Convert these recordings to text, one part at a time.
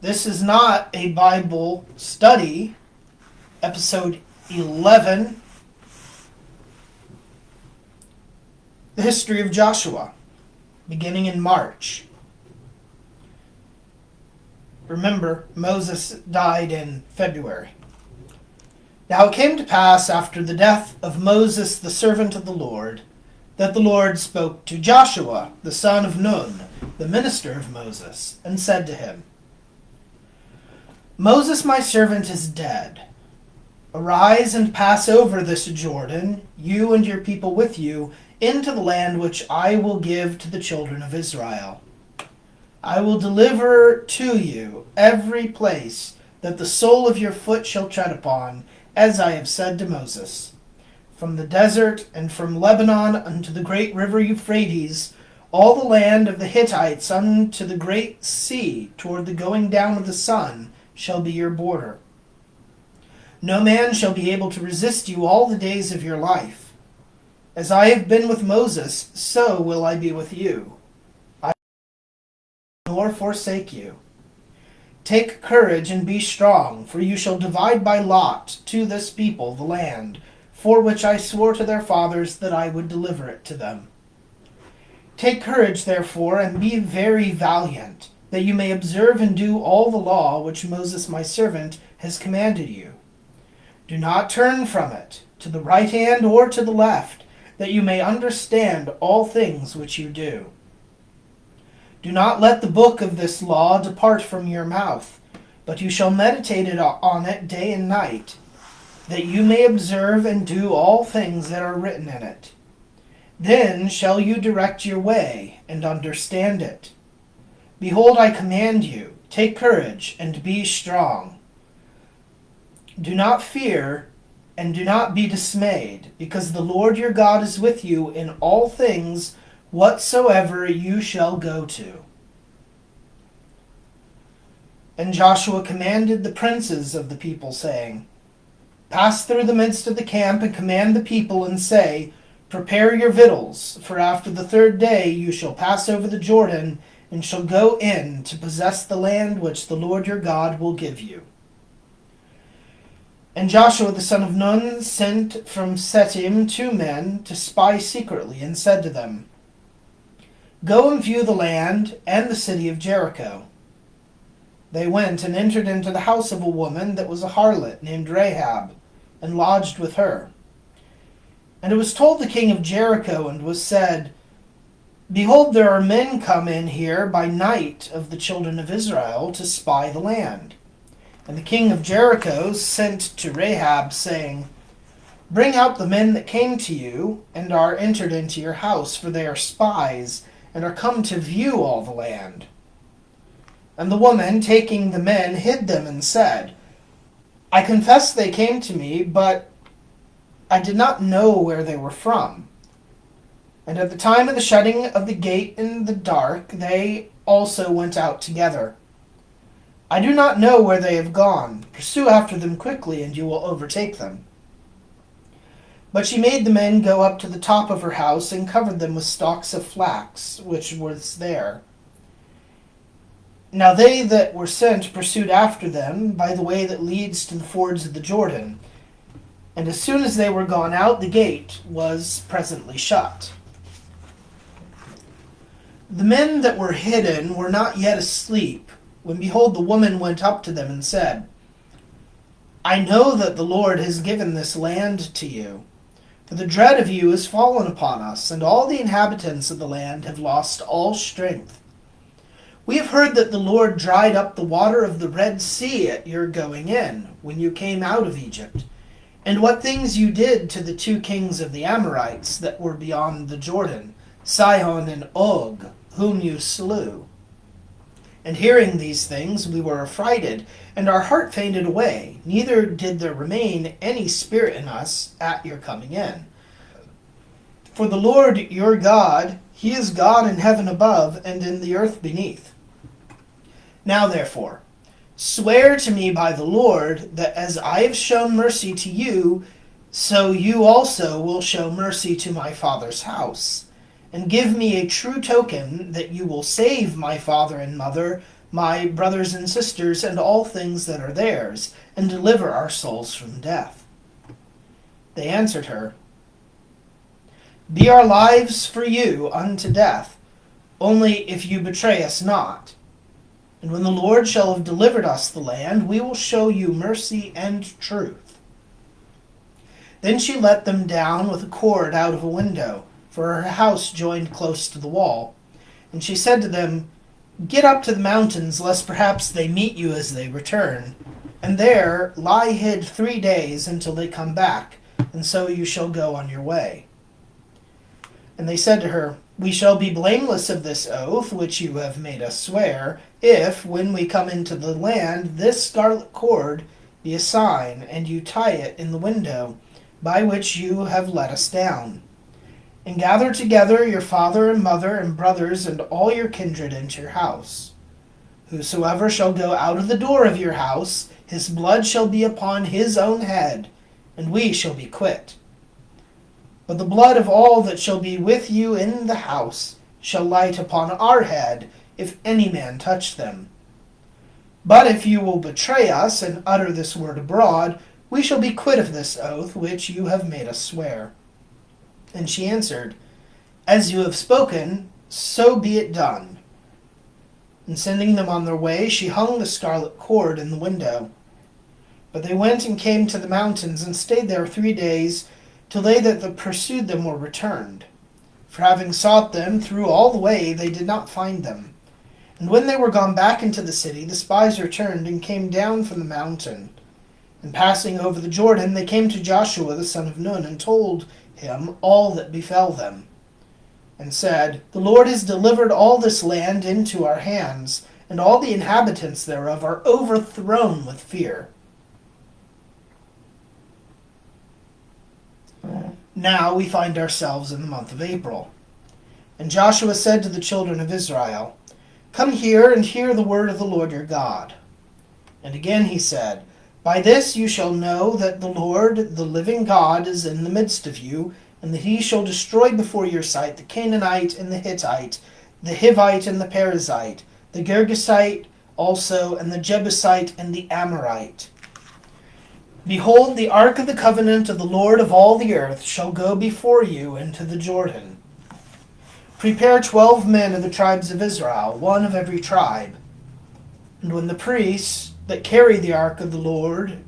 This is not a Bible study. Episode 11, the history of Joshua, beginning in March. Remember, Moses died in February. Now it came to pass after the death of Moses, the servant of the Lord, that the Lord spoke to Joshua, the son of Nun, the minister of Moses, and said to him, Moses, my servant, is dead. Arise and pass over this Jordan, you and your people with you, into the land which I will give to the children of Israel. I will deliver to you every place that the sole of your foot shall tread upon, as I have said to Moses. From the desert and from Lebanon unto the great river Euphrates, all the land of the Hittites unto the great sea, toward the going down of the sun, shall be your border. No man shall be able to resist you all the days of your life. As I have been with Moses, so will I be with you. I will nor forsake you. Take courage and be strong, for you shall divide by lot to this people the land, for which I swore to their fathers that I would deliver it to them. Take courage, therefore, and be very valiant, that you may observe and do all the law which Moses my servant has commanded you. Do not turn from it, to the right hand or to the left, that you may understand all things which you do. Do not let the book of this law depart from your mouth, but you shall meditate on it day and night, that you may observe and do all things that are written in it. Then shall you direct your way and understand it. Behold, I command you, take courage and be strong. Do not fear and do not be dismayed, because the Lord your God is with you in all things whatsoever you shall go to. And Joshua commanded the princes of the people, saying, Pass through the midst of the camp and command the people, and say, Prepare your victuals, for after the third day you shall pass over the Jordan, and shall go in to possess the land which the Lord your God will give you. And Joshua the son of Nun sent from Shittim 2 men to spy secretly, and said to them, Go and view the land and the city of Jericho. They went and entered into the house of a woman that was a harlot named Rahab, and lodged with her. And it was told the king of Jericho, and was said, Behold, there are men come in here by night of the children of Israel to spy the land. And the king of Jericho sent to Rahab, saying, Bring out the men that came to you, and are entered into your house, for they are spies, and are come to view all the land. And the woman, taking the men, hid them, and said, I confess they came to me, but I did not know where they were from. And at the time of the shutting of the gate in the dark, they also went out together. I do not know where they have gone. Pursue after them quickly, and you will overtake them. But she made the men go up to the top of her house, and covered them with stalks of flax, which was there. Now they that were sent pursued after them by the way that leads to the fords of the Jordan. And as soon as they were gone out, the gate was presently shut. The men that were hidden were not yet asleep, when behold the woman went up to them and said, I know that the Lord has given this land to you, for the dread of you is fallen upon us, and all the inhabitants of the land have lost all strength. We have heard that the Lord dried up the water of the Red Sea at your going in, when you came out of Egypt, and what things you did to the 2 kings of the Amorites that were beyond the Jordan, Sihon and Og, whom you slew. And hearing these things, we were affrighted, and our heart fainted away, neither did there remain any spirit in us at your coming in. For the Lord your God, he is God in heaven above, and in the earth beneath. Now therefore, swear to me by the Lord, that as I have shown mercy to you, so you also will show mercy to my father's house. And give me a true token that you will save my father and mother, my brothers and sisters, and all things that are theirs, and deliver our souls from death?" They answered her, "Be our lives for you unto death, only if you betray us not. And when the Lord shall have delivered us the land, we will show you mercy and truth." Then she let them down with a cord out of a window, for her house joined close to the wall. And she said to them, "Get up to the mountains, lest perhaps they meet you as they return. And there lie hid 3 days until they come back, and so you shall go on your way." And they said to her, "We shall be blameless of this oath which you have made us swear, if, when we come into the land, this scarlet cord be a sign, and you tie it in the window by which you have let us down. And gather together your father and mother and brothers and all your kindred into your house. Whosoever shall go out of the door of your house, his blood shall be upon his own head, and we shall be quit. But the blood of all that shall be with you in the house shall light upon our head, if any man touch them. But if you will betray us and utter this word abroad, we shall be quit of this oath which you have made us swear." And she answered, "As you have spoken, so be it done." And sending them on their way, she hung the scarlet cord in the window. But they went and came to the mountains, and stayed there 3 days, till they that pursued them were returned. For having sought them through all the way, they did not find them. And when they were gone back into the city, the spies returned, and came down from the mountain. And passing over the Jordan, they came to Joshua the son of Nun, and told him all that befell them, and said, "The Lord has delivered all this land into our hands, and all the inhabitants thereof are overthrown with fear." Now we find ourselves in the month of April. And Joshua said to the children of Israel, "Come here and hear the word of the Lord your God." And again he said, "By this you shall know that the Lord, the living God, is in the midst of you, and that he shall destroy before your sight the Canaanite and the Hittite, the Hivite and the Perizzite, the Girgashite also, and the Jebusite and the Amorite. Behold, the ark of the covenant of the Lord of all the earth shall go before you into the Jordan. Prepare 12 men of the tribes of Israel, one of every tribe. And when the priests that carry the ark of the Lord,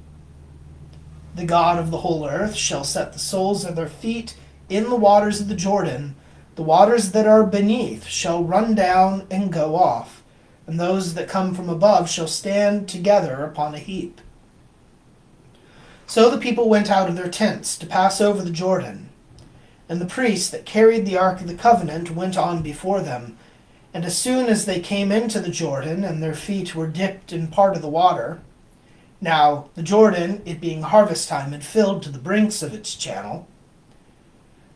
the God of the whole earth, shall set the soles of their feet in the waters of the Jordan, the waters that are beneath shall run down and go off, and those that come from above shall stand together upon a heap." So the people went out of their tents to pass over the Jordan. And the priests that carried the ark of the covenant went on before them. And as soon as they came into the Jordan, and their feet were dipped in part of the water, now the Jordan, it being harvest time, had filled to the brinks of its channel,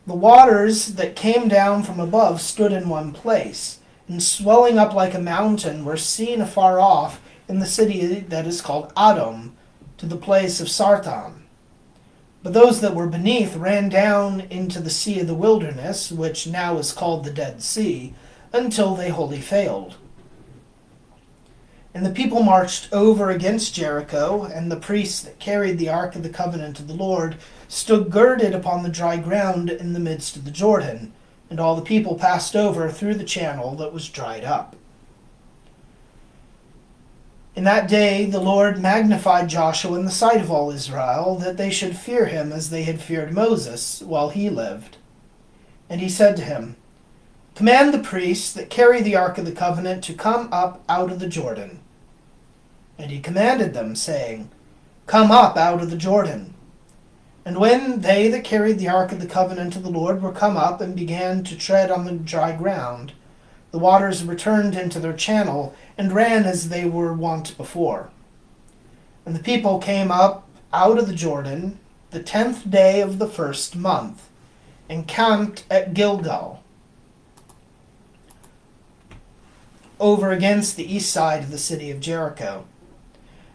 the waters that came down from above stood in one place, and swelling up like a mountain were seen afar off in the city that is called Adom, to the place of Sartan. But those that were beneath ran down into the sea of the wilderness, which now is called the Dead Sea, until they wholly failed. And the people marched over against Jericho, and the priests that carried the ark of the covenant of the Lord stood girded upon the dry ground in the midst of the Jordan, and all the people passed over through the channel that was dried up. In that day the Lord magnified Joshua in the sight of all Israel, that they should fear him as they had feared Moses while he lived. And he said to him, "Command the priests that carry the ark of the covenant to come up out of the Jordan." And he commanded them, saying, "Come up out of the Jordan." And when they that carried the ark of the covenant of the Lord were come up and began to tread on the dry ground, the waters returned into their channel, and ran as they were wont before. And the people came up out of the Jordan the 10th day of the first month, and camped at Gilgal, over against the east side of the city of Jericho.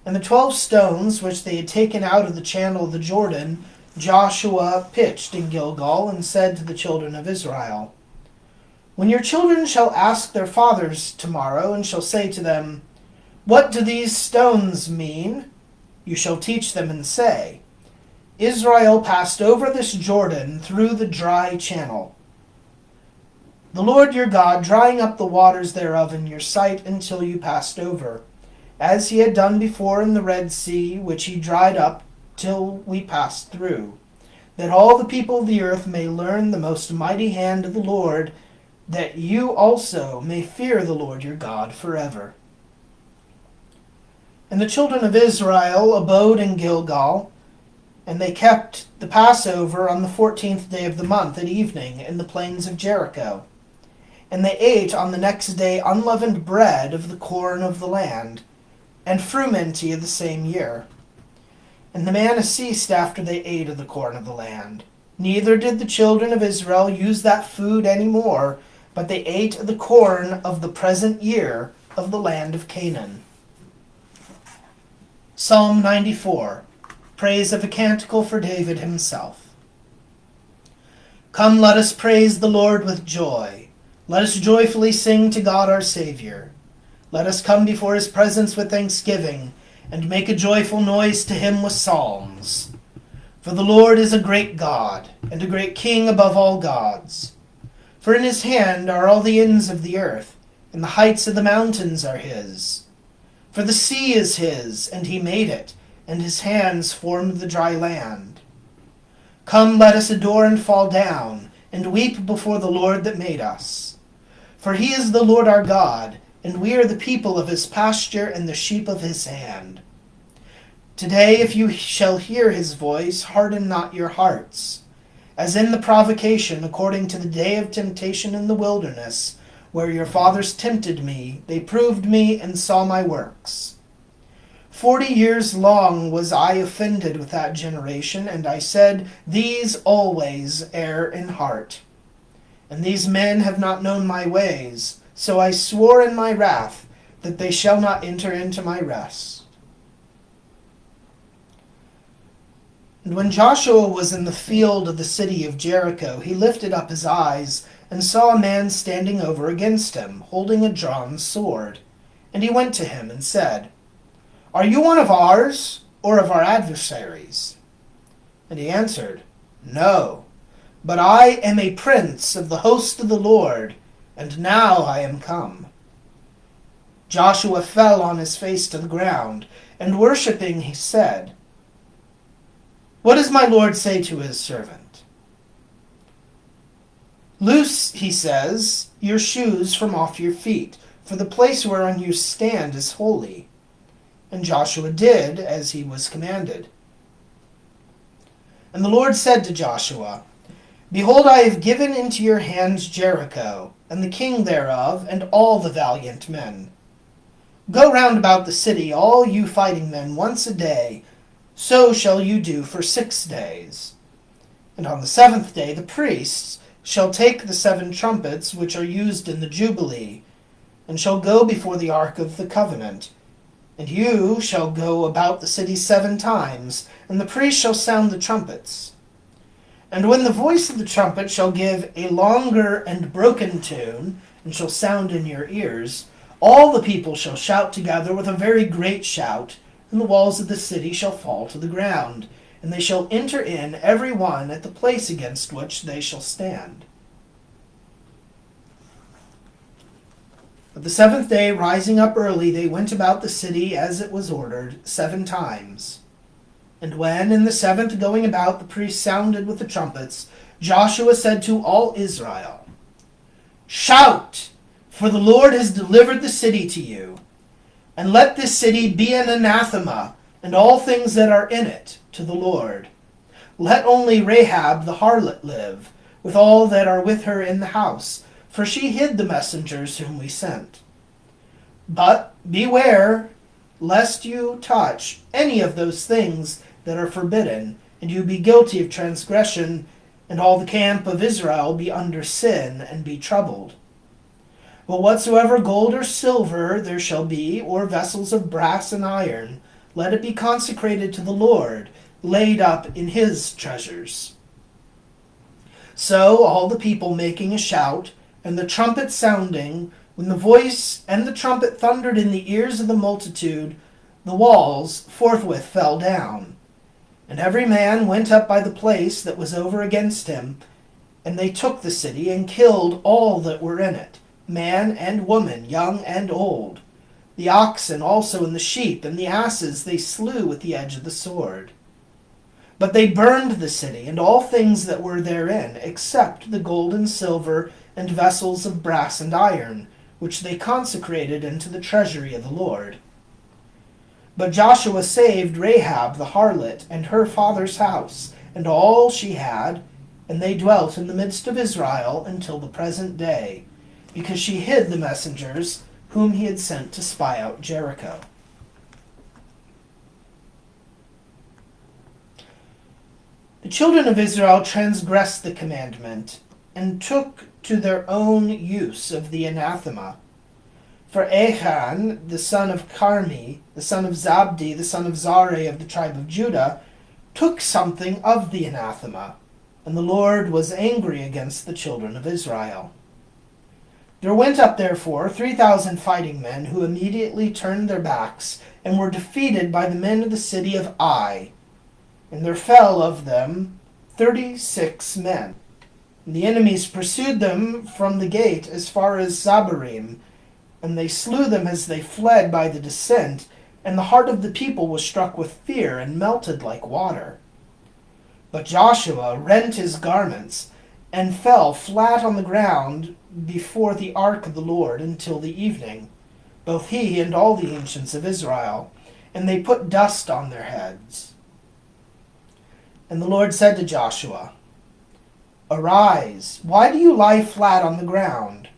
And the 12 stones which they had taken out of the channel of the Jordan, Joshua pitched in Gilgal, and said to the children of Israel, "When your children shall ask their fathers tomorrow, and shall say to them, What do these stones mean? You shall teach them and say, Israel passed over this Jordan through the dry channel. The Lord your God drying up the waters thereof in your sight until you passed over, as he had done before in the Red Sea, which he dried up till we passed through, that all the people of the earth may learn the most mighty hand of the Lord, that you also may fear the Lord your God forever. And the children of Israel abode in Gilgal, and they kept the Passover on the 14th day of the month at evening in the plains of Jericho. And they ate on the next day unleavened bread of the corn of the land, and frumenty of the same year. And the manna ceased after they ate of the corn of the land. Neither did the children of Israel use that food any more, but they ate of the corn of the present year of the land of Canaan. Psalm 94. Praise of a canticle for David himself. Come, let us praise the Lord with joy. Let us joyfully sing to God our Savior. Let us come before his presence with thanksgiving, and make a joyful noise to him with psalms. For the Lord is a great God, and a great King above all gods. For in his hand are all the ends of the earth, and the heights of the mountains are his. For the sea is his, and he made it, and his hands formed the dry land. Come, let us adore and fall down, and weep before the Lord that made us. For he is the Lord our God, and we are the people of his pasture and the sheep of his hand. Today, if you shall hear his voice, harden not your hearts, as in the provocation according to the day of temptation in the wilderness, where your fathers tempted me, they proved me and saw my works. 40 years long was I offended with that generation, and I said, These always err in heart. And these men have not known my ways, so I swore in my wrath that they shall not enter into my rest. And when Joshua was in the field of the city of Jericho, he lifted up his eyes and saw a man standing over against him, holding a drawn sword. And he went to him and said, Are you one of ours, or of our adversaries? And he answered, No, but I am a prince of the host of the Lord, and now I am come. Joshua fell on his face to the ground, and worshipping he said, What does my Lord say to his servant? Loose, he says, your shoes from off your feet, for the place whereon you stand is holy. And Joshua did as he was commanded. And the Lord said to Joshua, Behold, I have given into your hands Jericho, and the king thereof, and all the valiant men. Go round about the city, all you fighting men, once a day. So shall you do for 6 days. And on the 7th day the priests shall take the 7 trumpets which are used in the Jubilee, and shall go before the ark of the covenant. And you shall go about the city 7 times, and the priests shall sound the trumpets. And when the voice of the trumpet shall give a longer and broken tune, and shall sound in your ears, all the people shall shout together with a very great shout, and the walls of the city shall fall to the ground, and they shall enter in every one at the place against which they shall stand. But the 7th day, rising up early, they went about the city as it was ordered 7 times. And when in the 7th going about the priests sounded with the trumpets, Joshua said to all Israel, Shout, for the Lord has delivered the city to you. And let this city be an anathema, and all things that are in it, to the Lord. Let only Rahab the harlot live, with all that are with her in the house, for she hid the messengers whom we sent. But beware, lest you touch any of those things that are forbidden, and you be guilty of transgression, and all the camp of Israel be under sin, and be troubled. But whatsoever gold or silver there shall be, or vessels of brass and iron, let it be consecrated to the Lord, laid up in his treasures. So all the people making a shout, and the trumpet sounding, When the voice and the trumpet thundered in the ears of the multitude, the walls forthwith fell down, and every man went up by the place that was over against him, and they took the city and killed all that were in it, man and woman, young and old. The oxen also and the sheep and the asses they slew with the edge of the sword. But they burned the city and all things that were therein, except the gold and silver and vessels of brass and iron, which they consecrated into the treasury of the Lord. But Joshua saved Rahab the harlot and her father's house, and all she had, and they dwelt in the midst of Israel until the present day, because she hid the messengers whom he had sent to spy out Jericho. The children of Israel transgressed the commandment, and took to their own use of the anathema. For Achan, the son of Carmi, the son of Zabdi, the son of Zare of the tribe of Judah, took something of the anathema, and the Lord was angry against the children of Israel. There went up therefore 3,000 fighting men, who immediately turned their backs, and were defeated by the men of the city of Ai. And there fell of them 36 men. And the enemies pursued them from the gate as far as Zabarim, and they slew them as they fled by the descent, and the heart of the people was struck with fear, and melted like water. But Joshua rent his garments, and fell flat on the ground before the ark of the Lord until the evening, both he and all the ancients of Israel, and they put dust on their heads. And the Lord said to Joshua, Arise, why do you lie flat on the ground?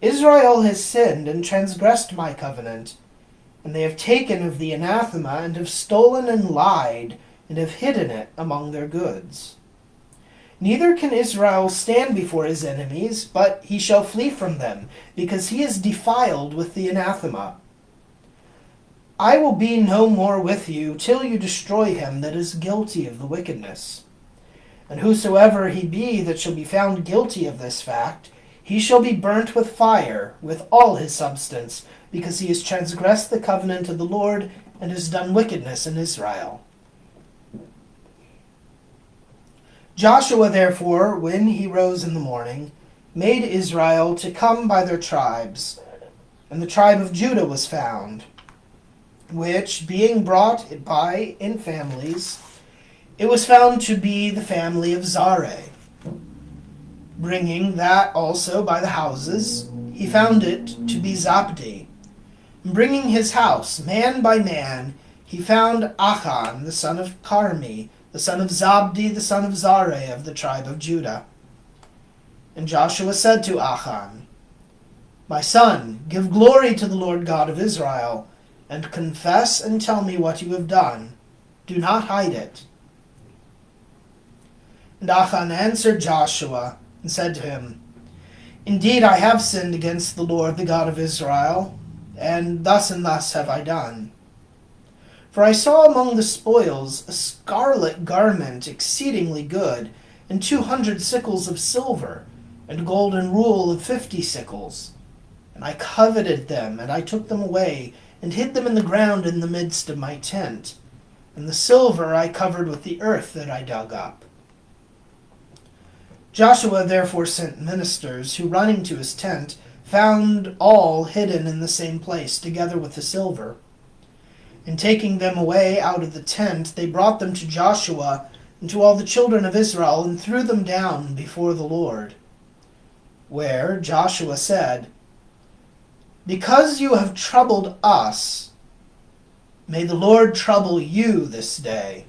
Israel has sinned and transgressed my covenant, and they have taken of the anathema, and have stolen and lied, and have hidden it among their goods. Neither can Israel stand before his enemies, but he shall flee from them, because he is defiled with the anathema. I will be no more with you till you destroy him that is guilty of the wickedness. And whosoever he be that shall be found guilty of this fact, he shall be burnt with fire, with all his substance, because he has transgressed the covenant of the Lord, and has done wickedness in Israel. Joshua therefore, when he rose in the morning, made Israel to come by their tribes, and the tribe of Judah was found, which, being brought by in families, it was found to be the family of Zare. Bringing that also by the houses, he found it to be Zabdi. Bringing his house, man by man, he found Achan, the son of Carmi, the son of Zabdi, the son of Zare of the tribe of Judah. And Joshua said to Achan, My son, give glory to the Lord God of Israel, and confess and tell me what you have done. Do not hide it. And Achan answered Joshua, and said to him, Indeed, I have sinned against the Lord, the God of Israel, and thus have I done. For I saw among the spoils a scarlet garment exceedingly good, and 200 sickles of silver, and golden rule of 50 sickles. And I coveted them, and I took them away, and hid them in the ground in the midst of my tent. And the silver I covered with the earth that I dug up. Joshua therefore sent ministers, who running to his tent, found all hidden in the same place, together with the silver. And taking them away out of the tent, they brought them to Joshua and to all the children of Israel, and threw them down before the Lord. Where Joshua said, Because you have troubled us, may the Lord trouble you this day.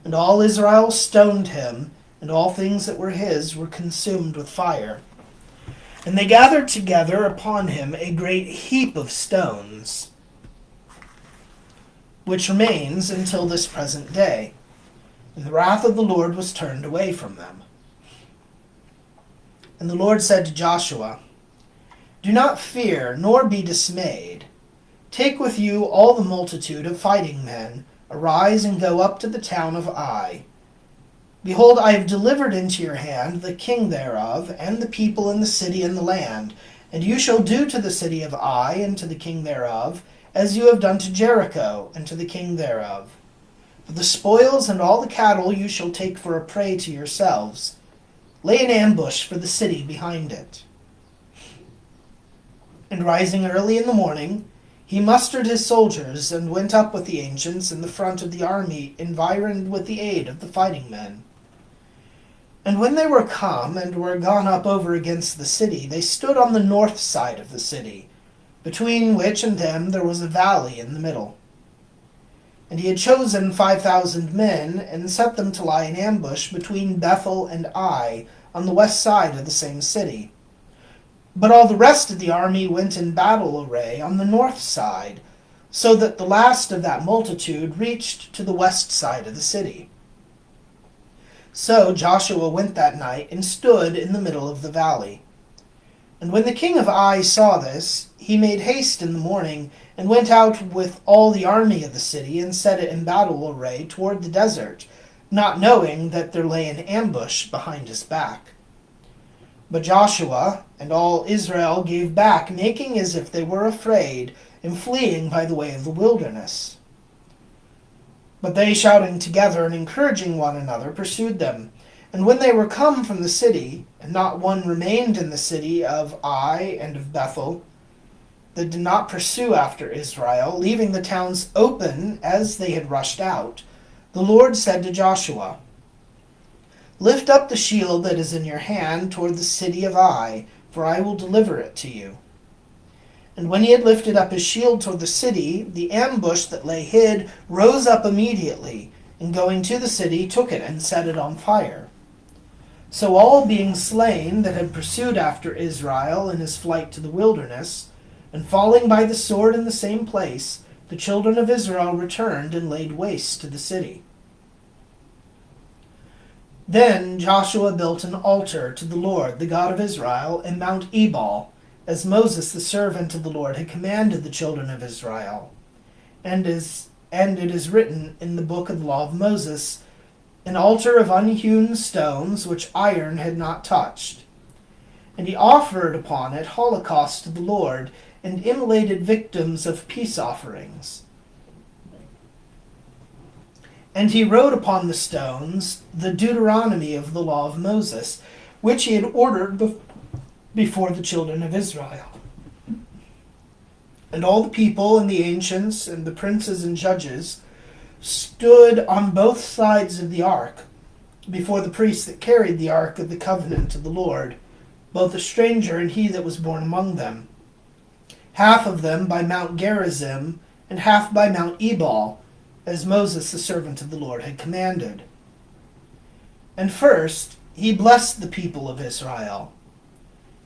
And all Israel stoned him, and all things that were his were consumed with fire. And they gathered together upon him a great heap of stones, which remains until this present day. And the wrath of the Lord was turned away from them. And the Lord said to Joshua, Do not fear, nor be dismayed. Take with you all the multitude of fighting men. Arise and go up to the town of Ai. Behold, I have delivered into your hand the king thereof, and the people in the city and the land, And you shall do to the city of Ai and to the king thereof, as you have done to Jericho and to the king thereof. For the spoils and all the cattle you shall take for a prey to yourselves. Lay an ambush for the city behind it. And rising early in the morning, he mustered his soldiers and went up with the ancients in the front of the army, environed with the aid of the fighting men. And when they were come and were gone up over against the city, they stood on the north side of the city, between which and them there was a valley in the middle. And he had chosen 5,000 men, and set them to lie in ambush between Bethel and Ai, on the west side of the same city. But all the rest of the army went in battle array on the north side, so that the last of that multitude reached to the west side of the city. So Joshua went that night and stood in the middle of the valley. And when the king of Ai saw this, he made haste in the morning, and went out with all the army of the city, and set it in battle array toward the desert, not knowing that there lay an ambush behind his back. But Joshua and all Israel gave back, making as if they were afraid, and fleeing by the way of the wilderness. But they, shouting together and encouraging one another, pursued them. And when they were come from the city, and not one remained in the city of Ai and of Bethel, that did not pursue after Israel, leaving the towns open as they had rushed out, the Lord said to Joshua, Lift up the shield that is in your hand toward the city of Ai, for I will deliver it to you. And when he had lifted up his shield toward the city, the ambush that lay hid rose up immediately, and going to the city took it and set it on fire. So all being slain that had pursued after Israel in his flight to the wilderness, and falling by the sword in the same place, the children of Israel returned and laid waste to the city. Then Joshua built an altar to the Lord, the God of Israel, in Mount Ebal, as Moses the servant of the Lord had commanded the children of Israel. And it is written in the book of the law of Moses, an altar of unhewn stones, which iron had not touched. And he offered upon it holocaust to the Lord, and immolated victims of peace offerings. And he wrote upon the stones the Deuteronomy of the law of Moses, which he had ordered before the children of Israel. And all the people and the ancients and the princes and judges stood on both sides of the ark before the priest that carried the ark of the covenant of the Lord, both the stranger and he that was born among them, half of them by Mount Gerizim, and half by Mount Ebal, as Moses the servant of the Lord had commanded. And first he blessed the people of Israel.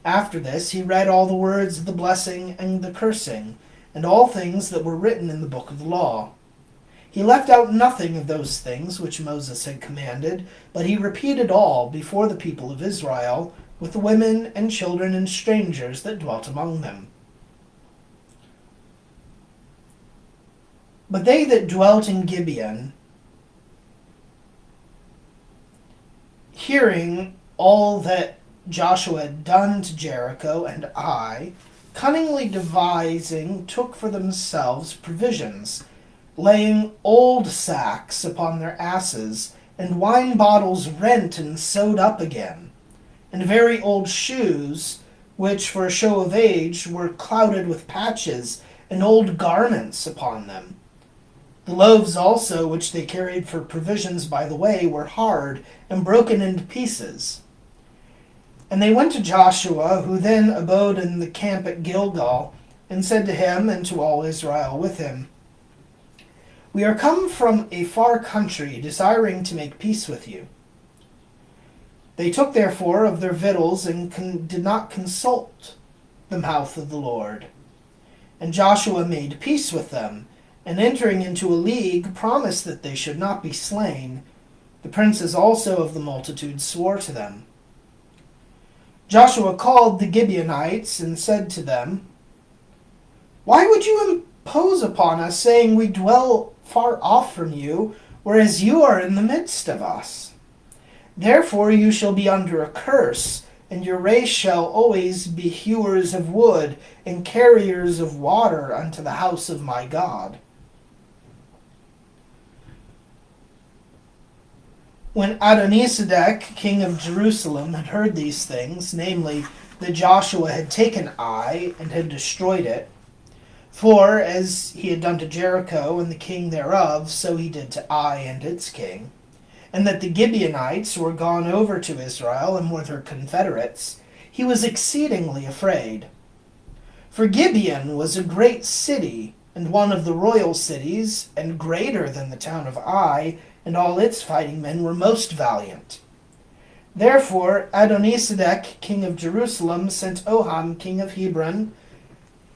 After this he read all the words of the blessing and the cursing, and all things that were written in the book of the law. He left out nothing of those things which Moses had commanded, but he repeated all before the people of Israel, with the women and children and strangers that dwelt among them. But they that dwelt in Gibeon, hearing all that Joshua had done to Jericho and Ai, cunningly devising, took for themselves provisions, laying old sacks upon their asses, and wine bottles rent and sewed up again, and very old shoes, which for a show of age were clouded with patches, and old garments upon them. The loaves also which they carried for provisions by the way were hard and broken into pieces. And they went to Joshua, who then abode in the camp at Gilgal, and said to him and to all Israel with him, We are come from a far country, desiring to make peace with you. They took therefore of their victuals, and did not consult the mouth of the Lord. And Joshua made peace with them, and entering into a league, promised that they should not be slain. The princes also of the multitude swore to them. Joshua called the Gibeonites, and said to them, Why would you impose upon us, saying, We dwell far off from you, whereas you are in the midst of us? Therefore you shall be under a curse, and your race shall always be hewers of wood and carriers of water unto the house of my God. When Adonisedek, king of Jerusalem, had heard these things, namely, that Joshua had taken Ai and had destroyed it, for as he had done to Jericho and the king thereof, so he did to Ai and its king, and that the Gibeonites were gone over to Israel and were their confederates, he was exceedingly afraid. For Gibeon was a great city, and one of the royal cities, and greater than the town of Ai, and all its fighting men were most valiant. Therefore Adonisedek, king of Jerusalem, sent Oham, king of Hebron,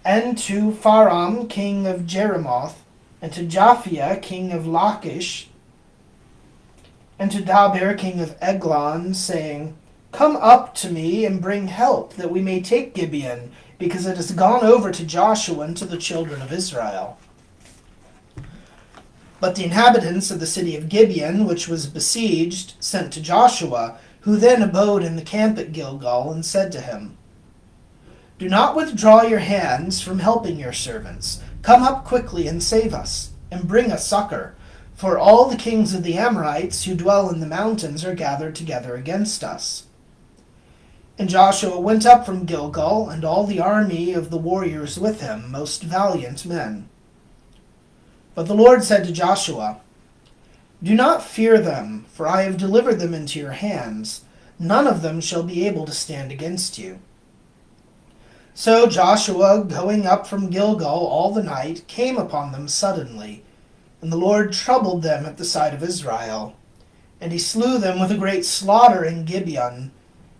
and to Pharam, king of Jeremoth, and to Japhia, king of Lachish, and to Dabir, king of Eglon, saying, Come up to me and bring help, that we may take Gibeon, because it has gone over to Joshua and to the children of Israel. But the inhabitants of the city of Gibeon, which was besieged, sent to Joshua, who then abode in the camp at Gilgal, and said to him, Do not withdraw your hands from helping your servants. Come up quickly and save us, and bring us succor, for all the kings of the Amorites who dwell in the mountains are gathered together against us. And Joshua went up from Gilgal, and all the army of the warriors with him, most valiant men. But the Lord said to Joshua, Do not fear them, for I have delivered them into your hands. None of them shall be able to stand against you. So Joshua, going up from Gilgal all the night, came upon them suddenly, and the Lord troubled them at the sight of Israel. And he slew them with a great slaughter in Gibeon,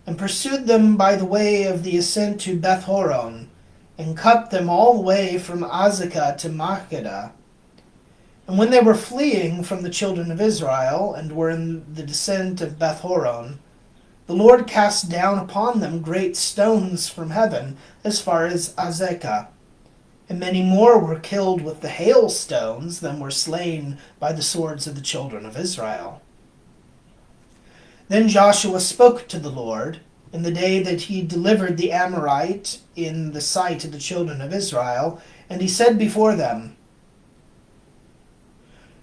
and pursued them by the way of the ascent to Beth-horon, and cut them all the way from Azekah to Makkedah. And when they were fleeing from the children of Israel, and were in the descent of Beth-horon, the Lord cast down upon them great stones from heaven, as far as Azekah. And many more were killed with the hailstones than were slain by the swords of the children of Israel. Then Joshua spoke to the Lord in the day that he delivered the Amorite in the sight of the children of Israel, and he said before them,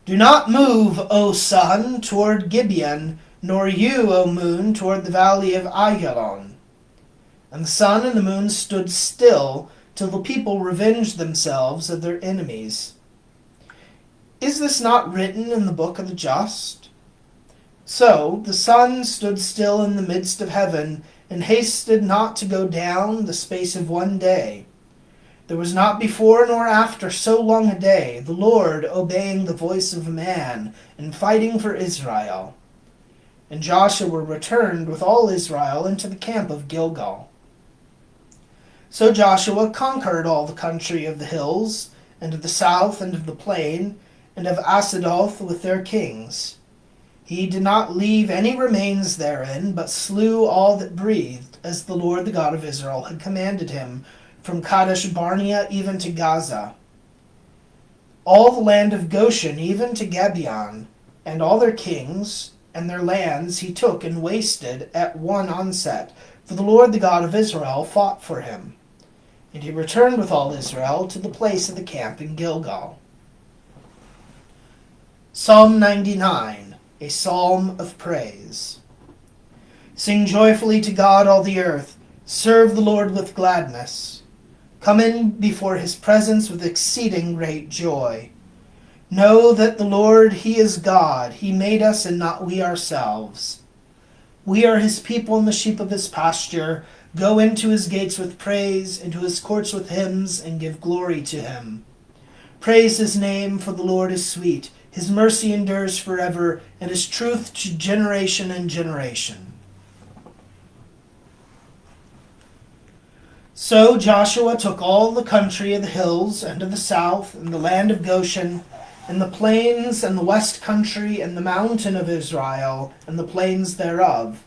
Do not move, O sun, toward Gibeon, nor you, O moon, toward the valley of Ajalon. And the sun and the moon stood still, till the people revenged themselves of their enemies. Is this not written in the book of the just? So the sun stood still in the midst of heaven, and hasted not to go down the space of one day. There was not before nor after so long a day, the Lord obeying the voice of man, and fighting for Israel. And Joshua returned with all Israel into the camp of Gilgal. So Joshua conquered all the country of the hills, and of the south, and of the plain, and of Asadoth with their kings. He did not leave any remains therein, but slew all that breathed, as the Lord the God of Israel had commanded him, from Kadesh Barnea even to Gaza. All the land of Goshen even to Gibeon, and all their kings, and their lands he took and wasted at one onset, for the Lord the God of Israel fought for him. And he returned with all Israel to the place of the camp in Gilgal. Psalm 99, a psalm of praise. Sing joyfully to God, all the earth. Serve the Lord with gladness. Come in before his presence with exceeding great joy. Know that the Lord, he is God. He made us and not we ourselves. We are his people and the sheep of his pasture. Go into his gates with praise, into his courts with hymns, and give glory to him. Praise his name, for the Lord is sweet. His mercy endures forever, and his truth to generation and generation. So Joshua took all the country of the hills, and of the south, and the land of Goshen, and the plains, and the west country, and the mountain of Israel, and the plains thereof,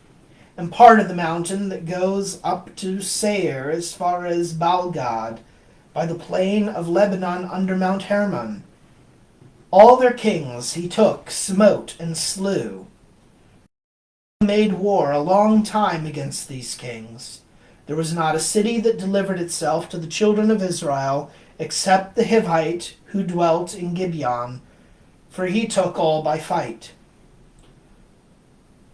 and part of the mountain that goes up to Seir as far as Baalgad, by the plain of Lebanon under Mount Hermon. All their kings he took, smote, and slew. made war a long time against these kings. There was not a city that delivered itself to the children of Israel, except the Hivite who dwelt in Gibeon, for he took all by fight.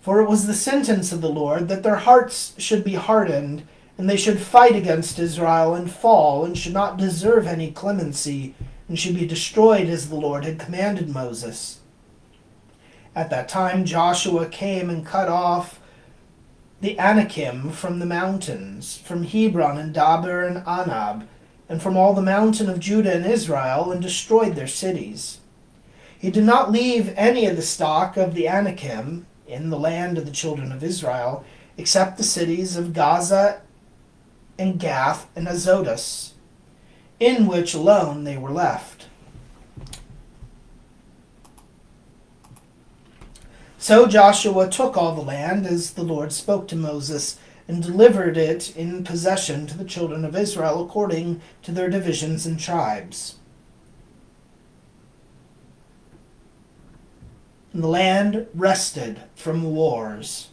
For it was the sentence of the Lord that their hearts should be hardened, and they should fight against Israel and fall, and should not deserve any clemency, and should be destroyed as the Lord had commanded Moses. At that time Joshua came and cut off the Anakim from the mountains, from Hebron and Debir and Anab, and from all the mountain of Judah and Israel, and destroyed their cities. He did not leave any of the stock of the Anakim in the land of the children of Israel, except the cities of Gaza and Gath and Azotus, in which alone they were left. So Joshua took all the land as the Lord spoke to Moses, and delivered it in possession to the children of Israel according to their divisions and tribes. And the land rested from wars.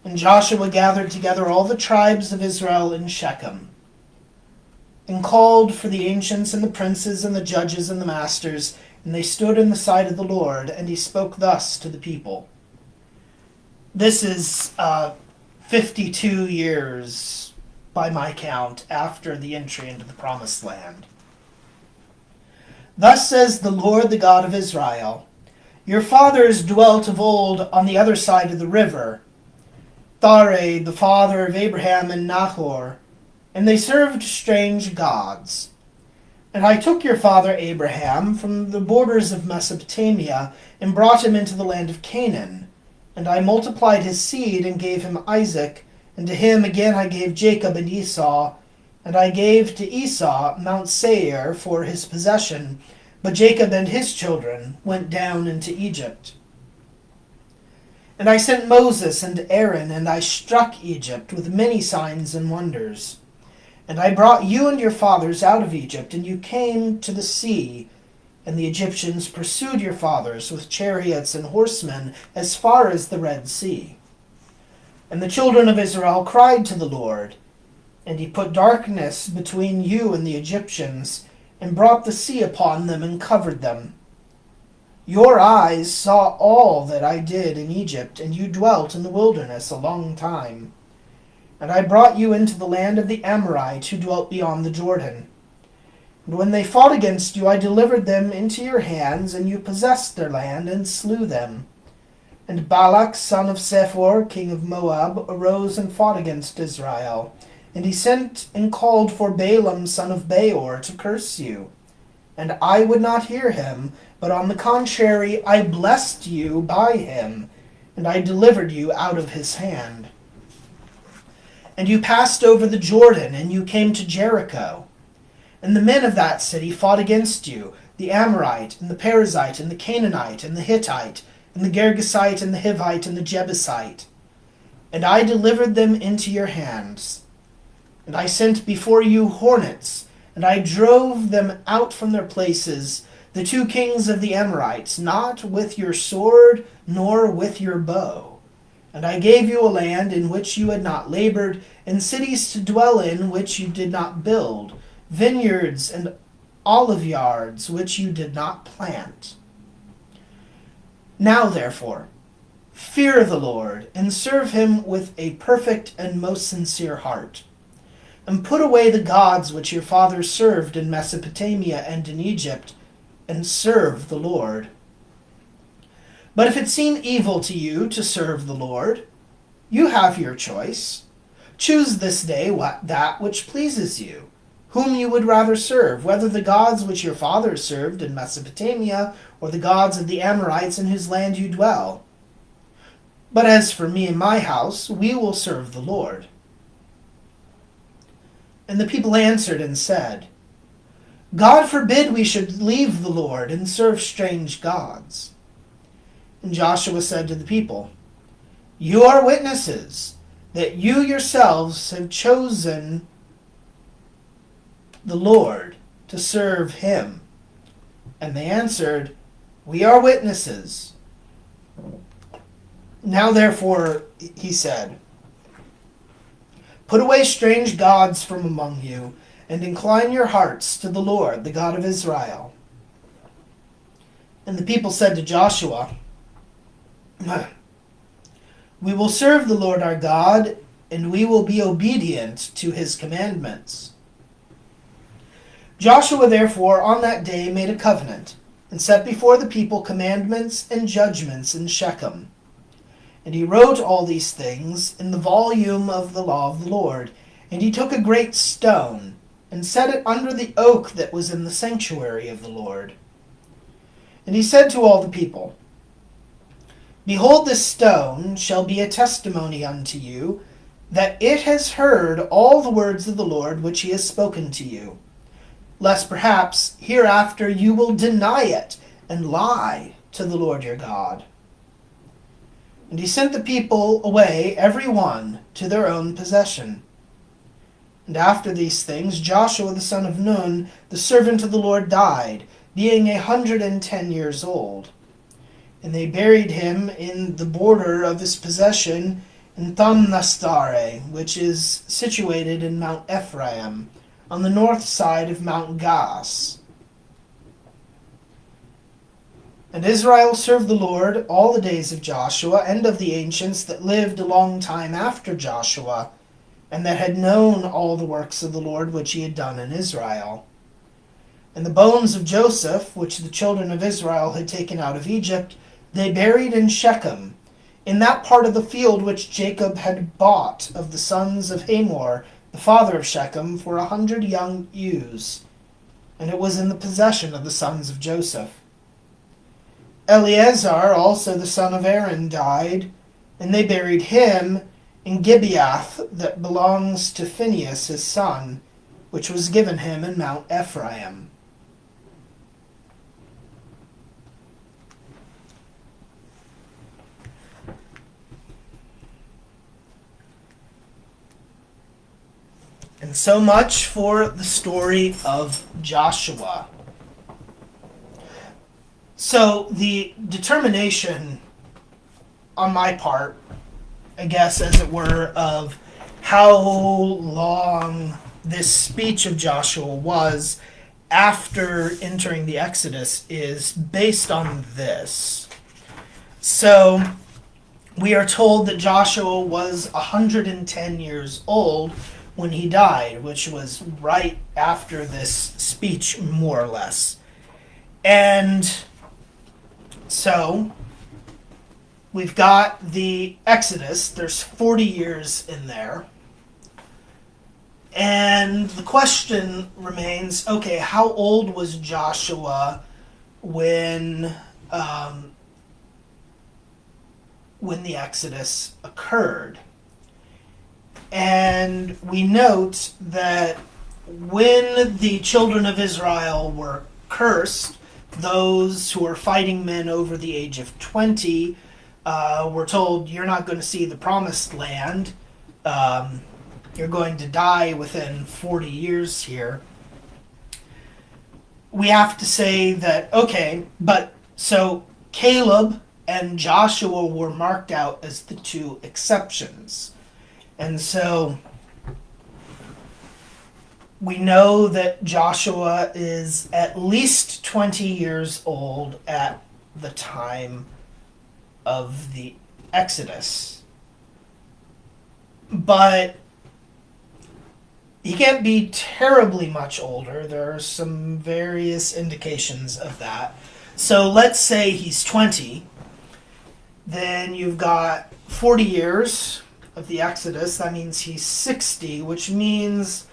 And Joshua gathered together all the tribes of Israel in Shechem, and called for the ancients and the princes and the judges and the masters, and they stood in the sight of the Lord, and he spoke thus to the people. This is 52 years, by my count, after the entry into the Promised Land. Thus says the Lord, the God of Israel, your fathers dwelt of old on the other side of the river, Tharad, the father of Abraham and Nahor, and they served strange gods. And I took your father Abraham from the borders of Mesopotamia, and brought him into the land of Canaan. And I multiplied his seed, and gave him Isaac, and to him again I gave Jacob and Esau. And I gave to Esau Mount Seir for his possession, but Jacob and his children went down into Egypt. And I sent Moses and Aaron, and I struck Egypt with many signs and wonders. And I brought you and your fathers out of Egypt, and you came to the sea, and the Egyptians pursued your fathers with chariots and horsemen as far as the Red Sea. And the children of Israel cried to the Lord, and he put darkness between you and the Egyptians, and brought the sea upon them and covered them. Your eyes saw all that I did in Egypt, and you dwelt in the wilderness a long time. And I brought you into the land of the Amorites who dwelt beyond the Jordan. And when they fought against you, I delivered them into your hands, and you possessed their land and slew them. And Balak, son of Sephor, king of Moab, arose and fought against Israel. And he sent and called for Balaam, son of Beor, to curse you. And I would not hear him, but on the contrary, I blessed you by him, and I delivered you out of his hand. And you passed over the Jordan, and you came to Jericho. And the men of that city fought against you, the Amorite, and the Perizzite, and the Canaanite, and the Hittite, and the Girgasite, and the Hivite, and the Jebusite. And I delivered them into your hands. And I sent before you hornets, and I drove them out from their places, the two kings of the Amorites, not with your sword, nor with your bow. And I gave you a land in which you had not labored, and cities to dwell in which you did not build, vineyards and olive yards which you did not plant. Now therefore, fear the Lord, and serve him with a perfect and most sincere heart. And put away the gods which your fathers served in Mesopotamia and in Egypt, and serve the Lord. But if it seem evil to you to serve the Lord, you have your choice. Choose this day that which pleases you, whom you would rather serve, whether the gods which your fathers served in Mesopotamia, or the gods of the Amorites in whose land you dwell. But as for me and my house, we will serve the Lord. And the people answered and said, God forbid we should leave the Lord and serve strange gods. And Joshua said to the people, You are witnesses that you yourselves have chosen the Lord to serve him. And they answered, We are witnesses. Now therefore, he said, Put away strange gods from among you, and incline your hearts to the Lord, the God of Israel. And the people said to Joshua, We will serve the Lord our God, and we will be obedient to his commandments. Joshua therefore on that day made a covenant, and set before the people commandments and judgments in Shechem. And he wrote all these things in the volume of the law of the Lord. And he took a great stone, and set it under the oak that was in the sanctuary of the Lord. And he said to all the people, Behold, this stone shall be a testimony unto you, that it has heard all the words of the Lord which he has spoken to you, lest perhaps hereafter you will deny it, and lie to the Lord your God. And he sent the people away, every one, to their own possession. And after these things, Joshua the son of Nun, the servant of the Lord, died, being 110 years old. And they buried him in the border of his possession in Thamnastare, which is situated in Mount Ephraim, on the north side of Mount Gaas. And Israel served the Lord all the days of Joshua and of the ancients that lived a long time after Joshua, and that had known all the works of the Lord which he had done in Israel. And the bones of Joseph, which the children of Israel had taken out of Egypt, they buried in Shechem, in that part of the field which Jacob had bought of the sons of Hamor, the father of Shechem, for 100 young ewes, and it was in the possession of the sons of Joseph. Eleazar also the son of Aaron died, and they buried him in Gibeath that belongs to Phinehas his son, which was given him in Mount Ephraim. And so much for the story of Joshua. So the determination on my part, I guess as it were, of how long this speech of Joshua was after entering the Exodus is based on this. So we are told that Joshua was 110 years old when he died, which was right after this speech, more or less. And so we've got the Exodus. There's 40 years in there. And the question remains, okay, how old was Joshua when the Exodus occurred? And we note that when the children of Israel were cursed, those who were fighting men over the age of 20 were told, you're not going to see the promised land. You're going to die within 40 years here. We have to say that, okay, but so Caleb and Joshua were marked out as the two exceptions. And so we know that Joshua is at least 20 years old at the time of the Exodus. But he can't be terribly much older. There are some various indications of that. So let's say he's 20. Then you've got 40 years of the Exodus. That means he's 60, which means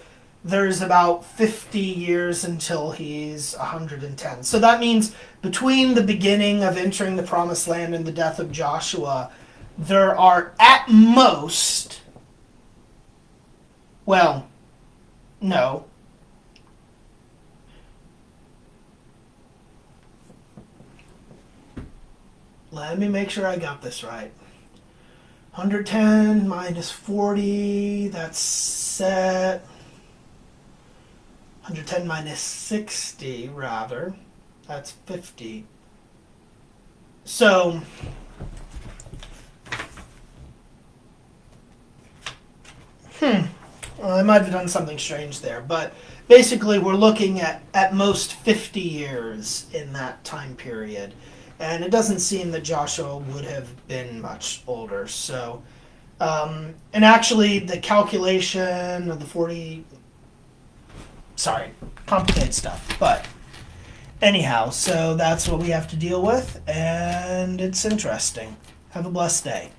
there's about 50 years until he's 110. So that means between the beginning of entering the Promised Land and the death of Joshua, there are at most, well, no, Let me make sure I got this right. 110 minus 40, that's set. 110 minus 60, rather. That's 50. So, well, I might have done something strange there, but basically we're looking at most 50 years in that time period. And it doesn't seem that Joshua would have been much older. So, and actually the calculation of the 40, sorry, complicated stuff. But anyhow, so that's what we have to deal with, and it's interesting. Have a blessed day.